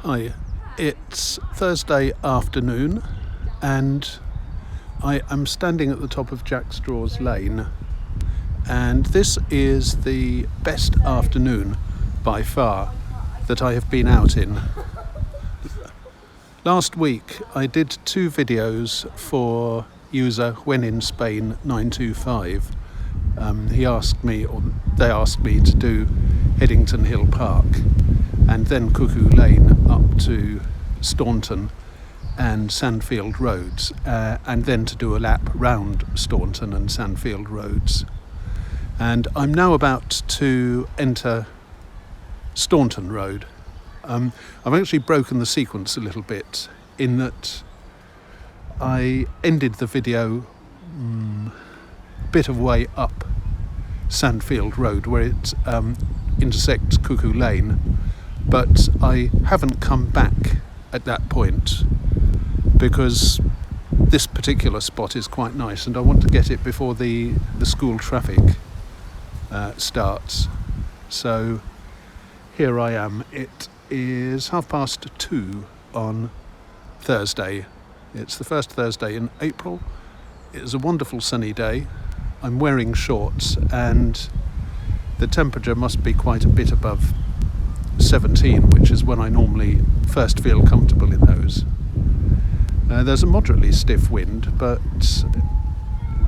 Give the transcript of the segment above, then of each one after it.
Hi, it's Thursday afternoon and I am standing at the top of Jack Straw's Lane, and this is the best afternoon by far that I have been out in. Last week I did 2 videos for user When in Spain 925. They asked me to do Headington Hill Park and then Cuckoo Lane up to Staunton and Sandfield Roads, and then to do a lap round Staunton and Sandfield Roads. And I'm now about to enter Staunton Road. I've actually broken the sequence a little bit in that I ended the video a bit of way up Sandfield Road where it intersects Cuckoo Lane, but I haven't come back at that point because this particular spot is quite nice and I want to get it before the school traffic starts. So here I am. It is 2:30 on Thursday. It's the first Thursday in April. It is a wonderful sunny day. I'm wearing shorts and the temperature must be quite a bit above 17, which is when I normally first feel comfortable in those. There's a moderately stiff wind, but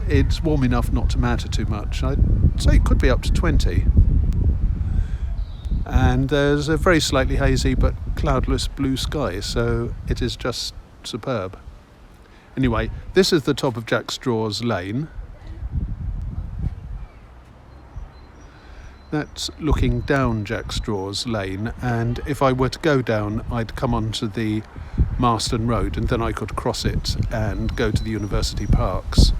it's warm enough not to matter too much. I'd say it could be up to 20. And there's a very slightly hazy but cloudless blue sky, so it is just superb. Anyway, this is the top of Jack Straw's Lane. That's looking down Jack Straw's Lane, and if I were to go down, I'd come onto the Marston Road and then I could cross it and go to the University Parks.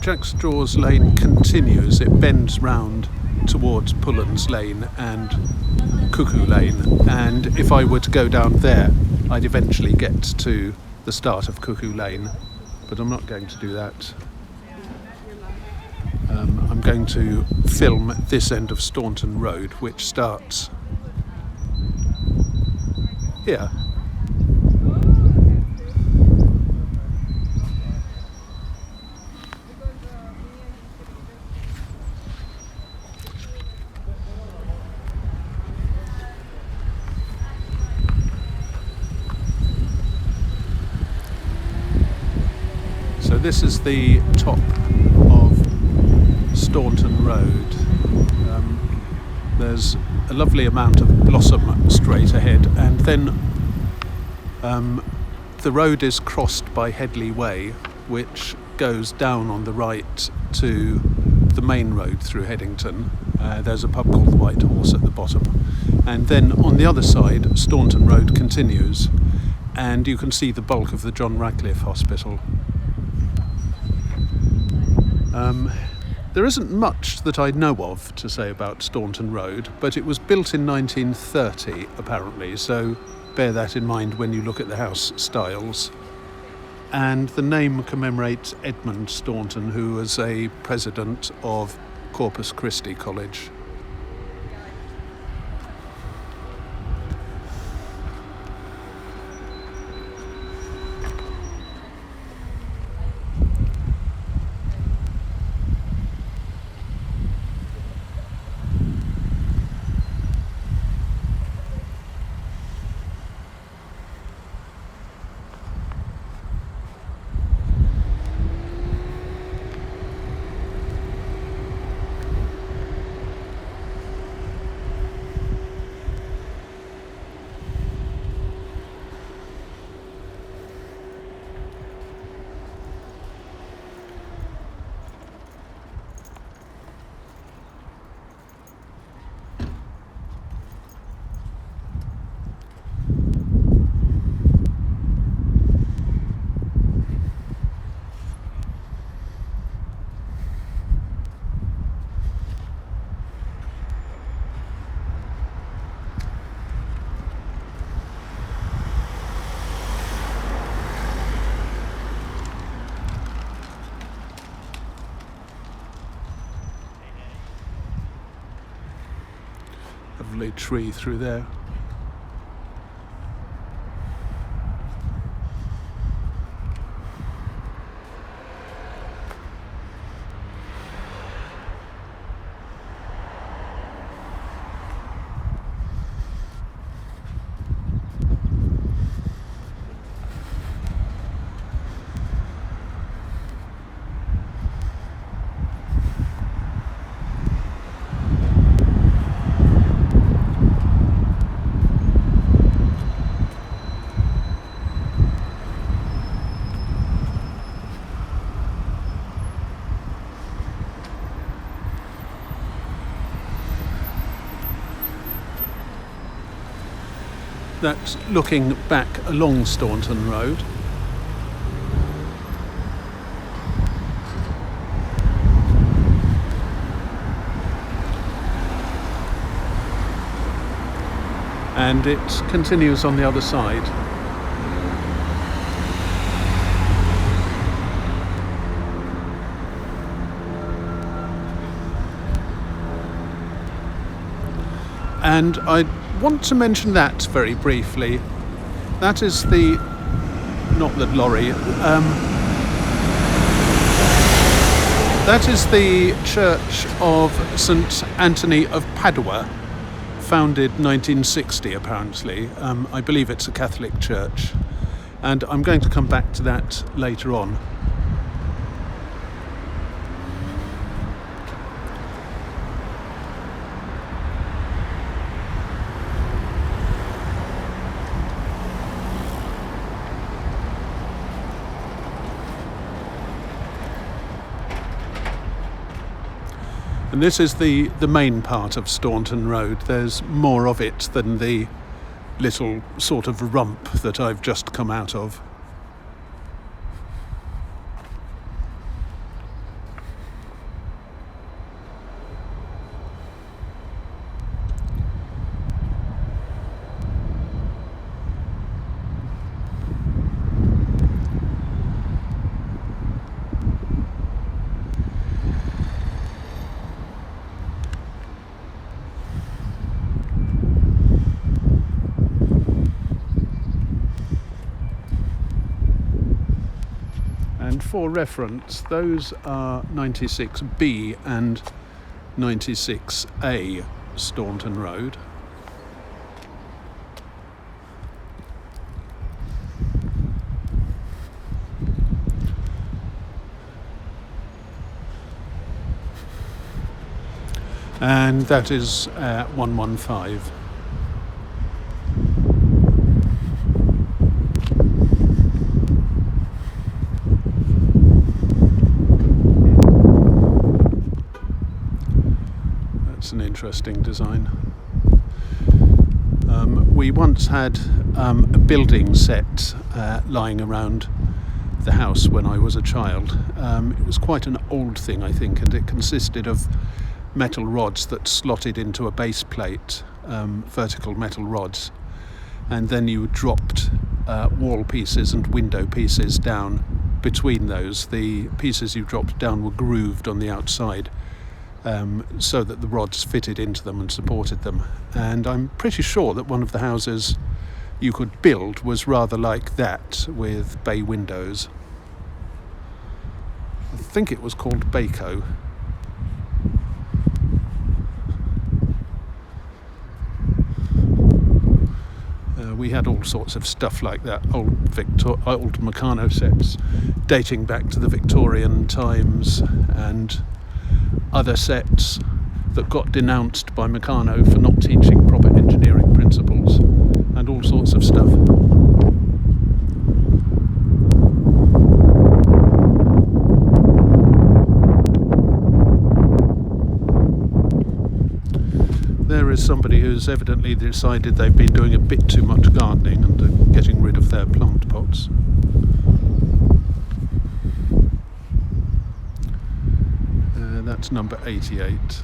Jack Straw's Lane continues. It bends round towards Pullen's Lane and Cuckoo Lane, and if I were to go down there I'd eventually get to the start of Cuckoo Lane, but I'm not going to do that. I'm going to film this end of Staunton Road, which starts here. So this is the top of Staunton Road. There's a lovely amount of blossom straight ahead, and then the road is crossed by Headley Way, which goes down on the right to the main road through Headington. There's a pub called the White Horse at the bottom, and then on the other side Staunton Road continues, and you can see the bulk of the John Radcliffe Hospital. There isn't much that I know of to say about Staunton Road, but it was built in 1930 apparently, so bear that in mind when you look at the house styles. And the name commemorates Edmund Staunton, who was a president of Corpus Christi College. Lovely tree through there. That's looking back along Staunton Road. And it continues on the other side. And I want to mention that very briefly. That is the, not the lorry, that is the Church of St. Anthony of Padua, founded 1960 apparently. I believe it's a Catholic church, and I'm going to come back to that later on. And this is the main part of Staunton Road. There's more of it than the little sort of rump that I've just come out of. And for reference, those are 96B and 96A Staunton Road. And that is 115. An interesting design. We once had a building set lying around the house when I was a child. It was quite an old thing, I think, and it consisted of metal rods that slotted into a base plate, vertical metal rods, and then you dropped wall pieces and window pieces down between those. The pieces you dropped down were grooved on the outside, so that the rods fitted into them and supported them. And I'm pretty sure that one of the houses you could build was rather like that, with bay windows. I think it was called Baco. We had all sorts of stuff like that, old Meccano sets dating back to the Victorian times, and other sets that got denounced by Meccano for not teaching proper engineering principles, and all sorts of stuff. There is somebody who's evidently decided they've been doing a bit too much gardening and are getting rid of their plant pots. That's number 88.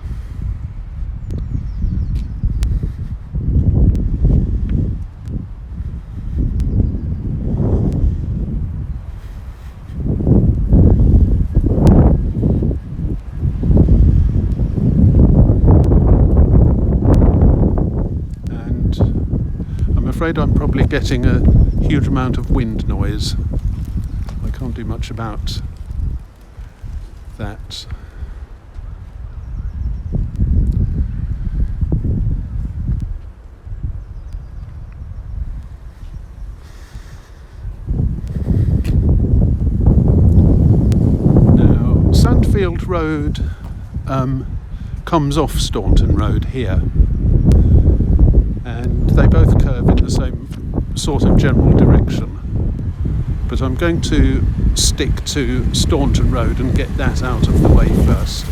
afraid I'm probably getting a huge amount of wind noise. I can't do much about that. Now, Sandfield Road comes off Staunton Road here, and they both curve in the same sort of general direction, but I'm going to stick to Staunton Road and get that out of the way first.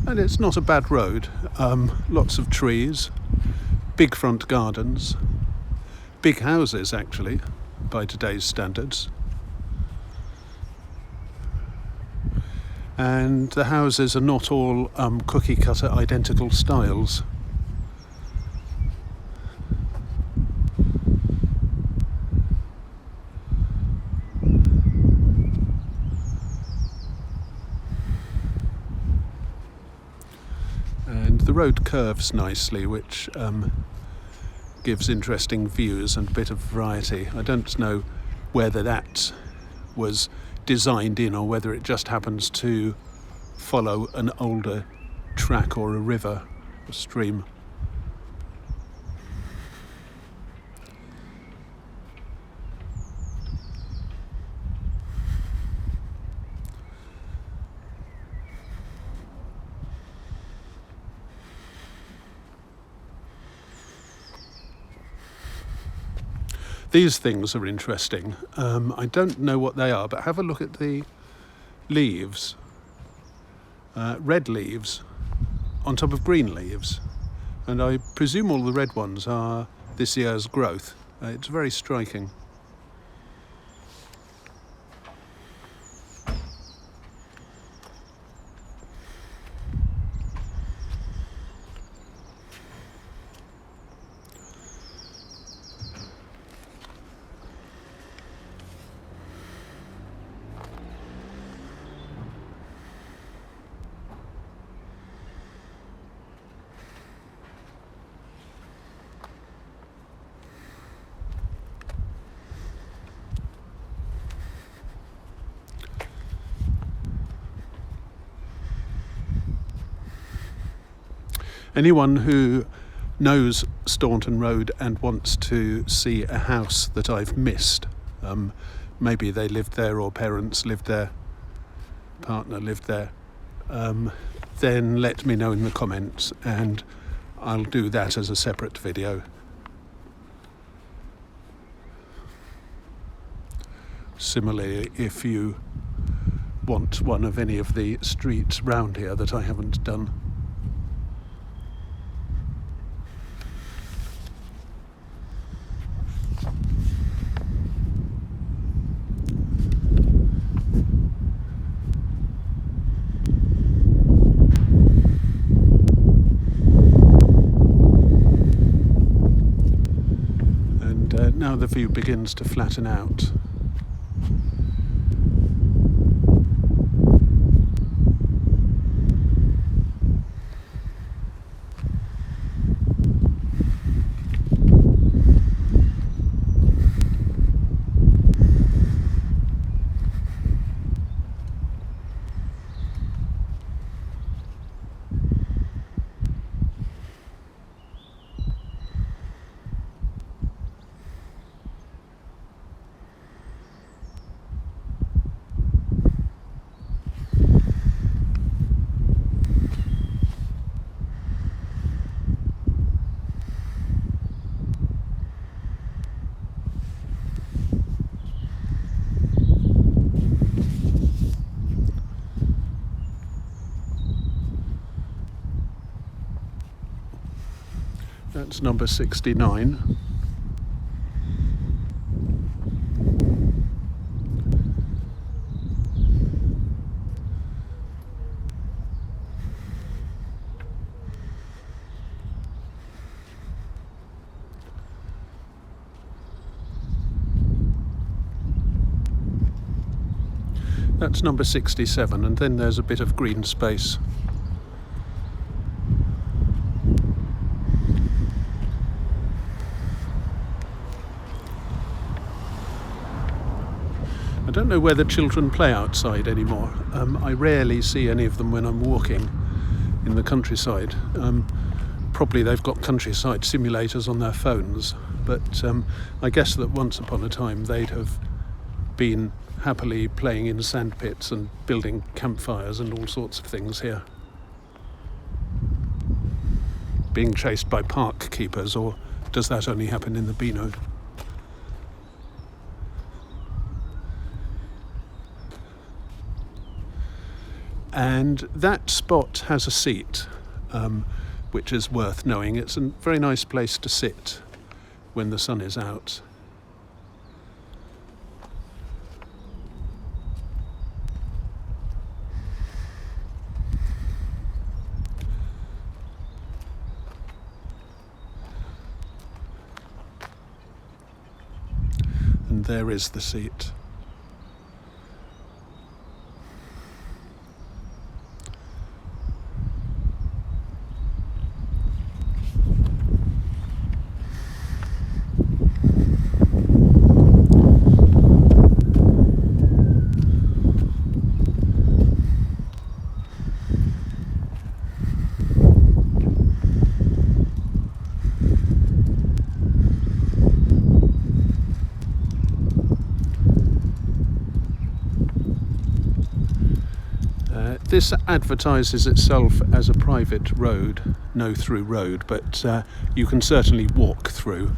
And it's not a bad road. Lots of trees, big front gardens, big houses actually, by today's standards. And the houses are not all cookie cutter identical styles. And the road curves nicely, which gives interesting views and a bit of variety. I don't know whether that was designed in or whether it just happens to follow an older track or a river or stream. These things are interesting. I don't know what they are, but have a look at the leaves. Red leaves on top of green leaves. And I presume all the red ones are this year's growth. It's very striking. Anyone who knows Staunton Road and wants to see a house that I've missed, maybe they lived there or parents lived there, partner lived there, then let me know in the comments and I'll do that as a separate video. Similarly, if you want one of any of the streets round here that I haven't done. Now the view begins to flatten out. That's number 69. That's number 67, and then there's a bit of green space. I don't know whether children play outside anymore. I rarely see any of them when I'm walking in the countryside. Probably they've got countryside simulators on their phones, but I guess that once upon a time they'd have been happily playing in sand pits and building campfires and all sorts of things here. Being chased by park keepers, or does that only happen in the Beano? And that spot has a seat, which is worth knowing. It's a very nice place to sit when the sun is out. And there is the seat. This advertises itself as a private road, no through road, but you can certainly walk through.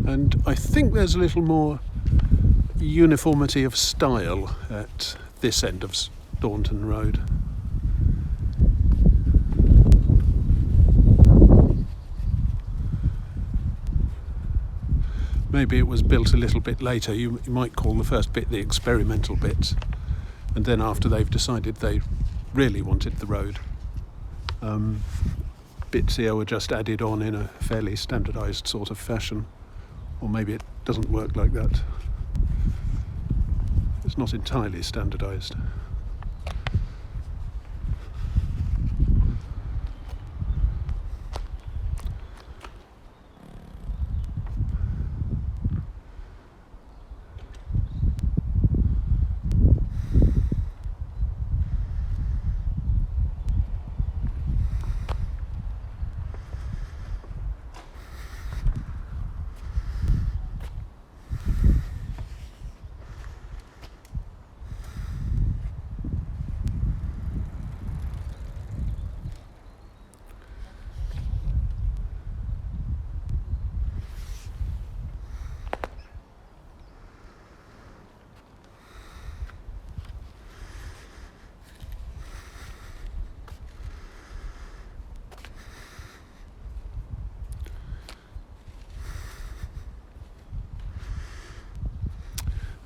And I think there's a little more uniformity of style at this end of Staunton Road. Maybe it was built a little bit later. You might call the first bit the experimental bit, and then after they've decided they really wanted the road, bits here were just added on in a fairly standardised sort of fashion. Or maybe it doesn't work like that. It's not entirely standardised.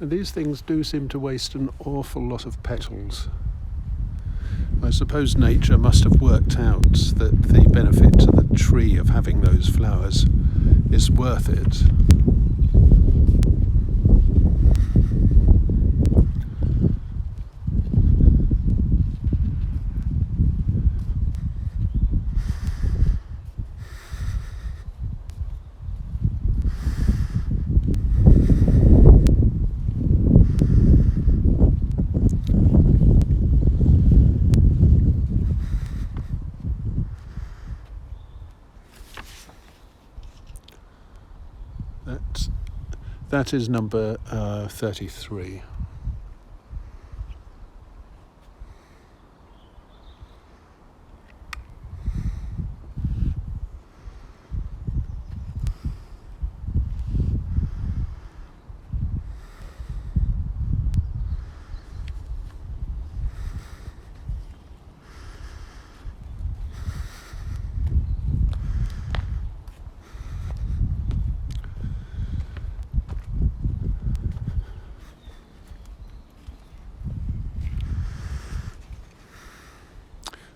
And these things do seem to waste an awful lot of petals. I suppose nature must have worked out that the benefit to the tree of having those flowers is worth it. That is number 33.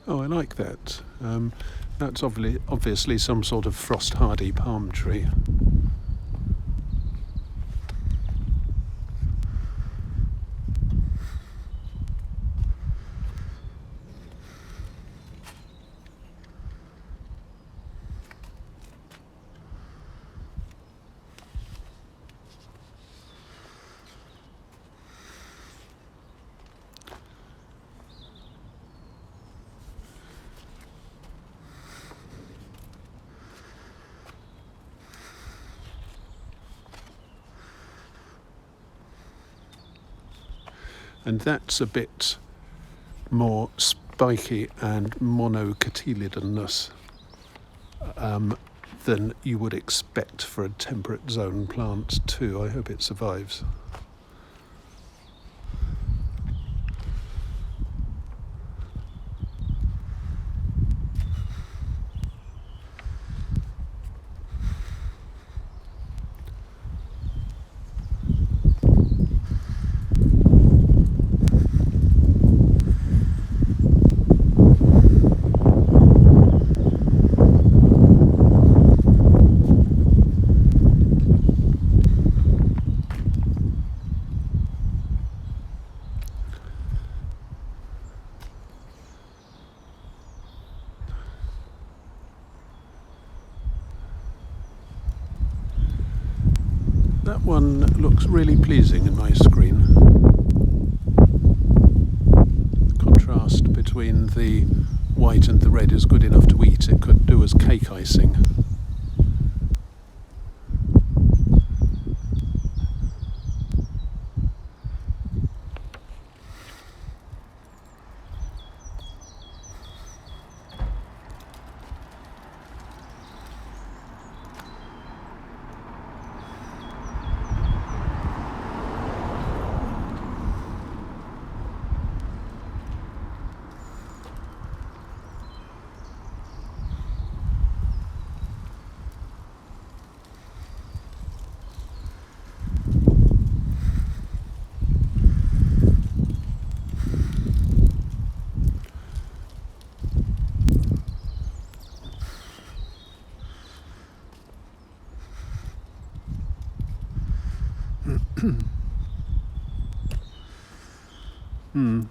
Oh, I like that. That's obviously some sort of frost-hardy palm tree. And that's a bit more spiky and monocotyledonous than you would expect for a temperate zone plant too. I hope it survives. That one looks really pleasing in my screen. The contrast between the white and the red is good enough to eat. It could do as cake icing.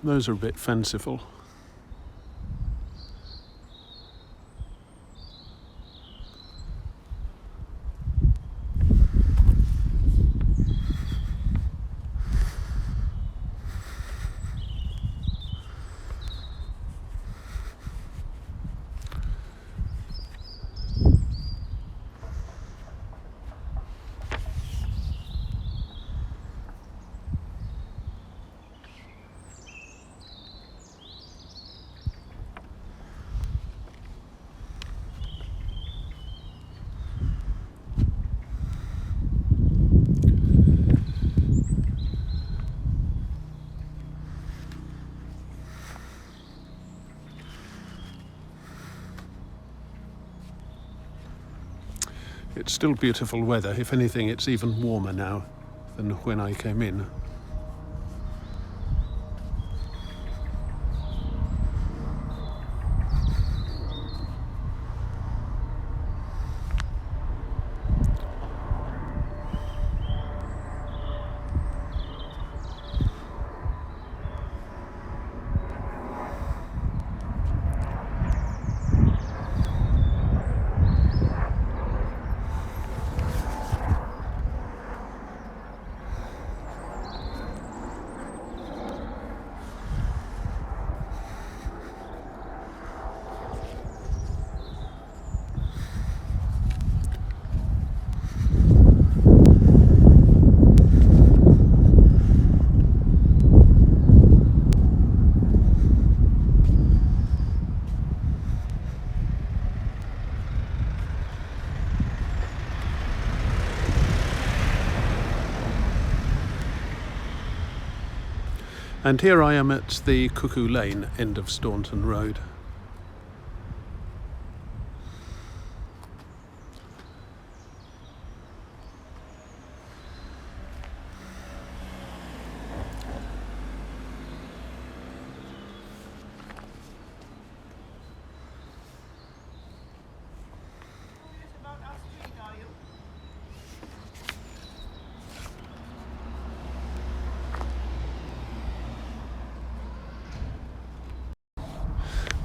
Those are a bit fanciful. It's still beautiful weather. If anything, it's even warmer now than when I came in. And here I am at the Cuckoo Lane end of Staunton Road.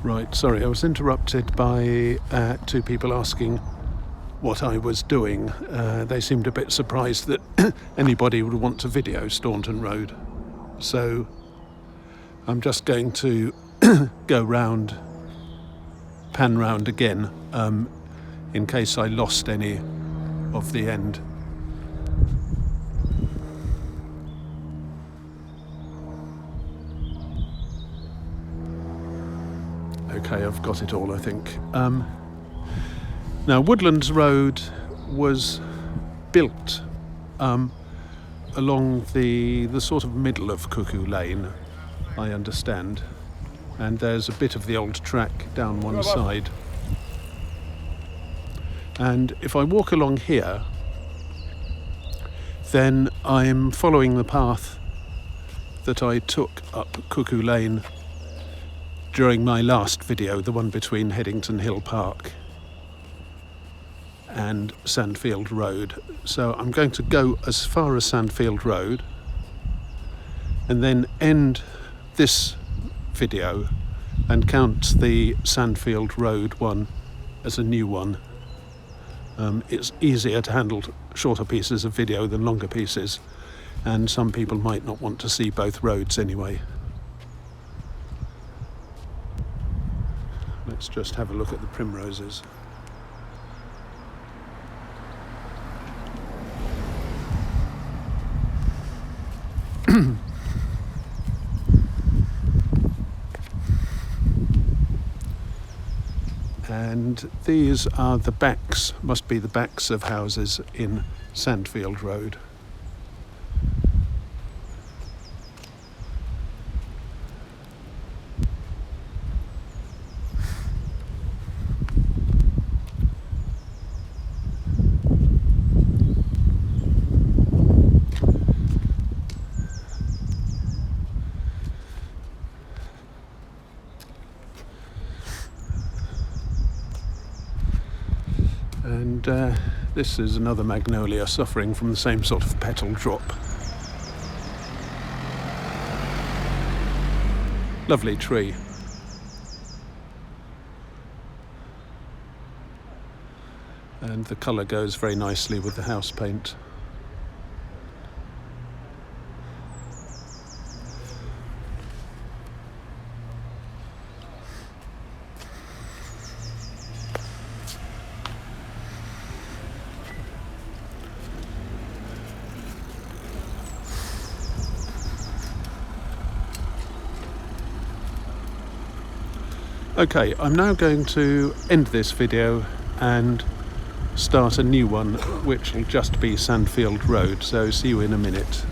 Right, sorry, I was interrupted by two people asking what I was doing. They seemed a bit surprised that anybody would want to video Staunton Road. So I'm just going to go round, pan round again, in case I lost any of the end. Okay, I've got it all, I think. Now, Woodlands Road was built along the sort of middle of Cuckoo Lane, I understand. And there's a bit of the old track down one side. And if I walk along here, then I'm following the path that I took up Cuckoo Lane during my last video, the one between Headington Hill Park and Sandfield Road. So I'm going to go as far as Sandfield Road and then end this video and count the Sandfield Road one as a new one. It's easier to handle shorter pieces of video than longer pieces, and some people might not want to see both roads anyway. Let's just have a look at the primroses. And these are the backs, must be the backs of houses in Sandfield Road. And this is another magnolia suffering from the same sort of petal drop. Lovely tree. And the colour goes very nicely with the house paint. Okay, I'm now going to end this video and start a new one, which will just be Sandfield Road. So see you in a minute.